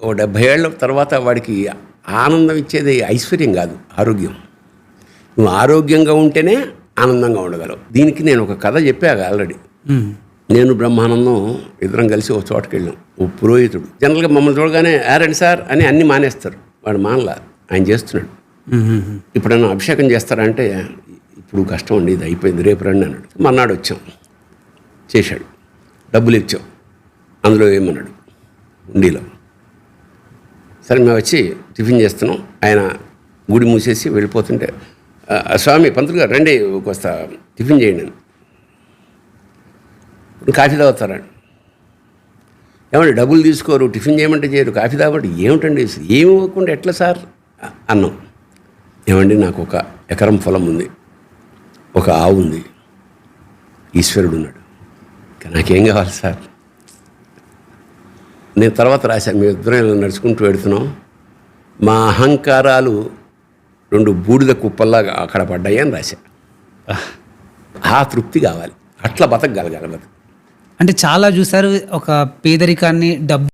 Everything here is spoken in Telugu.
ఓ 70 ఏళ్ళ తర్వాత వాడికి ఆనందం ఇచ్చేది ఐశ్వర్యం కాదు, ఆరోగ్యం. నువ్వు ఆరోగ్యంగా ఉంటేనే ఆనందంగా ఉండగలవు. దీనికి నేను ఒక కథ చెప్పాను ఆల్రెడీ. నేను బ్రహ్మానందం ఇద్దరం కలిసి ఒక చోటుకి వెళ్ళాం. ఓ పురోహితుడు జనరల్గా మమ్మల్ని చూడగానే రండి సార్ అని అన్నీ మానేస్తారు. వాడు మానలా, ఆయన చేస్తున్నాడు. ఇప్పుడన్నా అభిషేకం చేస్తారంటే ఇప్పుడు కష్టం అండి, ఇది అయిపోయింది, రేపు రండి అన్నాడు. మర్నాడు వచ్చాం, చేశాడు, డబ్బులు ఇచ్చాం, అందులో ఏమన్నాడు ఉండిలో. సరే మేము వచ్చి టిఫిన్ చేస్తున్నాం, ఆయన గుడి మూసేసి వెళ్ళిపోతుంటే స్వామి పంతులు గారు రండి వస్తా టిఫిన్ చేయండి అని. కాఫీ తాగుతారండి. ఏమండి డబ్బులు తీసుకోరు, టిఫిన్ చేయమంటే చేయరు, కాఫీ తాగమంటే ఏమిటండి, ఏమి ఇవ్వకుండా ఎట్లా సార్ అన్నాం. ఏమండి నాకు 1 ఎకరం పొలం ఉంది, 1 ఆవు ఉంది, ఈశ్వరుడు ఉన్నాడు, నాకేం కావాలి సార్. నేను తర్వాత రాశాను, మేము ఇద్దరం ఇలా నడుచుకుంటూ వెడుతున్నాం, మా అహంకారాలు 2 బూడిద కుప్పల్లాగా అక్కడ పడ్డాయి అని రాశా. ఆ తృప్తి కావాలి, అట్లా బతకగలగాలి. అంటే చాలా చూసారు, ఒక పేదరికాన్ని, డబ్బు